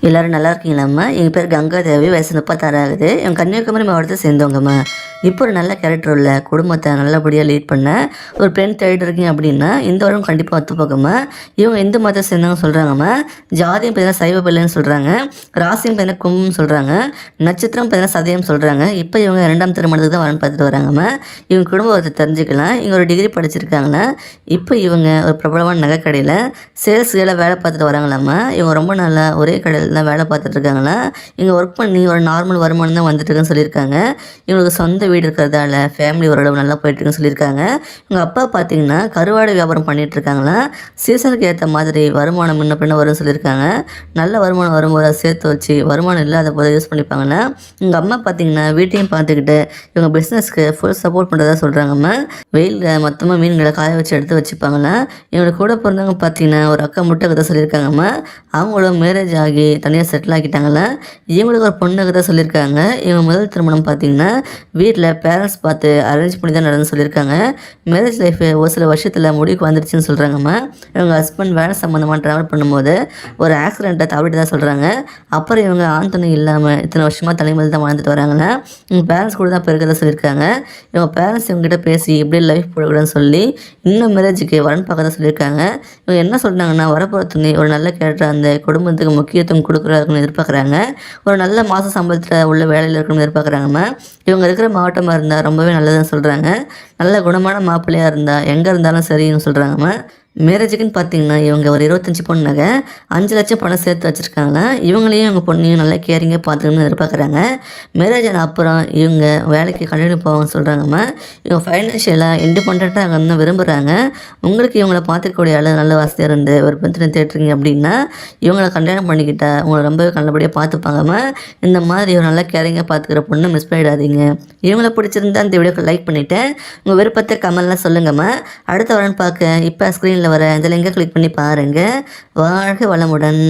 எல்லோரும் நல்லா இருக்கீங்களாம்மா? எங்கள் பேர் கங்கா தேவி, வயசு 36 ஆகுது. என் கன்னியாகுமரி மாவட்டத்தை சேர்ந்தவங்கம்மா. இப்போ ஒரு நல்ல கேரக்டர் உள்ள குடும்பத்தை நல்லபடியாக லீட் பண்ண ஒரு பெண் தேடிட்டு இருக்கீங்க அப்படின்னா இந்த வாரம் கண்டிப்பாக ஒத்து போகம்மா. இவங்க எந்த மதத்தை சேர்ந்தவங்க சொல்கிறாங்கம்மா. ஜாதியும் பார்த்தீங்கன்னா சைவ பிள்ளைன்னு சொல்கிறாங்க, ராசியும் பார்த்தீங்கன்னா கும்பம்னு சொல்கிறாங்க, நட்சத்திரம் பார்த்தீங்கன்னா சதயம் சொல்கிறாங்க. இப்போ இவங்க 2ஆம் திருமணத்துக்கு தான் வரன்னு பார்த்துட்டு வராங்கம்மா. இவங்க குடும்பத்தை தெரிஞ்சுக்கலாம். இவங்க ஒரு டிகிரி படிச்சிருக்காங்கன்னா இப்போ இவங்க ஒரு பிரபலமான நகை கடையில் சேல்ஸ்களை வேலை பார்த்துட்டு வராங்களாம்மா. இவங்க ரொம்ப நல்லா ஒரே கடையில் தான் வேலை பார்த்துட்டு இருக்காங்களா. இங்கே ஒர்க் பண்ணி ஒரு நார்மல் வருமானம் தான் வந்துட்டு இருக்குன்னு சொல்லியிருக்காங்க. இவங்களுக்கு சொந்த வீடு இருக்கிறதால ஃபேமிலி ஓரளவு நல்லா போயிட்டுருக்குன்னு சொல்லியிருக்காங்க. இவங்க அப்பா பார்த்தீங்கன்னா கருவாடு வியாபாரம் பண்ணிகிட்டு இருக்காங்களா. சீசனுக்கு ஏற்ற மாதிரி வருமானம் முன்ன பின்ன வரும்னு சொல்லியிருக்காங்க. நல்ல வருமானம் வரும்போது சேர்த்து வச்சு வருமானம் இல்லாத போதை யூஸ் பண்ணிப்பாங்கன்னா. எங்கள் அம்மா பார்த்தீங்கன்னா வீட்டையும் பார்த்துக்கிட்டு இவங்க பிஸ்னஸ்க்கு ஃபுல் சப்போர்ட் பண்ணுறதா சொல்கிறாங்கம்மா. வெயிலில் மொத்தமாக மீன்களை காய வச்சு எடுத்து வச்சுப்பாங்களா. இவங்க கூட பிறந்தவங்க பார்த்தீங்கன்னா ஒரு அக்கா முட்டை கதை சொல்லியிருக்காங்கம்மா. அவங்களும் மேரேஜ் ஆகி தனியாக செட்டில் ஆக்கிட்டாங்களா. இவங்களுக்கு ஒரு பொண்ணு கதை சொல்லியிருக்காங்க. இவங்க முதல் திருமணம் பார்த்தீங்கன்னா வீட்டில் பேரண்ட்ஸ் பார்த்து அரேஞ்ச் பண்ணி தான் நடந்து சொல்லியிருக்காங்க. மேரேஜ் லைஃப் ஒரு சில வருஷத்தில் முடிவுக்கு வந்துடுச்சுன்னு சொல்கிறாங்கம்மா. இவங்க ஹஸ்பண்ட் வேலை சம்மந்தமாக ட்ராவல் பண்ணும்போது ஒரு ஆக்சிடெண்ட்டை தவிட்டு தான் சொல்கிறாங்க. அப்புறம் இவங்க ஆண் துணை இல்லாமல் இத்தனை வருஷமாக தலைமையில் தான் வாழ்ந்துட்டு வராங்களா. இவங்க பேரண்ட்ஸ் கூட தான் பெருக்கதை சொல்லியிருக்காங்க. இவங்க பேரண்ட்ஸ் இவங்ககிட்ட பேசி இப்படி லைஃப் போடக்கூடாதுன்னு சொல்லி இன்னும் மேரேஜுக்கு வரன் பார்க்க தான் சொல்லியிருக்காங்க. இவங்க என்ன சொல்கிறாங்கன்னா வரப்போகிற துணை ஒரு நல்ல கேரக்டர் அந்த குடும்பத்துக்கு முக்கியத்துவம் கொடுக்குறாருன்னு எதிர்பார்க்குறாங்க. ஒரு நல்ல மாத சம்பளத்தில் உள்ள வேலையில் இருக்கணும்னு எதிர்பார்க்குறாங்கம்மா. இவங்க இருக்கிற மாவட்டமாக இருந்தால் ரொம்பவே நல்லதுன்னு சொல்கிறாங்க. நல்ல குணமான மாப்பிள்ளையாக இருந்தால் எங்கே இருந்தாலும் சரின்னு சொல்கிறாங்கம்மா. மேரேஜுக்குன்னு பார்த்தீங்கன்னா இவங்க ஒரு 25 பொண்ணு நகை 5 லட்சம் பணம் சேர்த்து வச்சுருக்காங்களா. இவங்களையும் இவங்க பொண்ணையும் நல்லா கேரிங்காக பார்த்துக்கணும்னு எதிர்பார்க்குறாங்க. மேரேஜ் ஆன அப்புறம் இவங்க வேலைக்கு கண்டினியூ போவாங்கன்னு சொல்கிறாங்கம்மா. இவங்க ஃபைனான்ஷியலாக இண்டிபெண்ட்டாக இருந்தால் விரும்புகிறாங்க. உங்களுக்கு இவங்களை பார்த்துக்கக்கூடிய அளவு நல்ல வசதியாக இருந்து ஒரு பெண்ணினை தேட்டுறீங்க அப்படின்னா இவங்களை கல்யாணம் பண்ணிக்கிட்டா உங்களை ரொம்பவே நல்லபடியாக பார்த்துப்பாங்கம்மா. இந்த மாதிரி ஒரு நல்லா கேரிங்காக பார்த்துக்கிற பொண்ணு மிஸ் பண்ணிடாதீங்க. இவங்களை பிடிச்சிருந்தா இந்த வீடியோக்கு லைக் பண்ணிவிட்டேன். உங்கள் விருப்பத்தை கமெண்ட்லாம் சொல்லுங்கம்மா. அடுத்த வரன்னு பார்க்க இப்போ ஸ்க்ரீனில் வர இந்த லிங்கை கிளிக் பண்ணி பாருங்கள். வாழ்க வளமுடன்.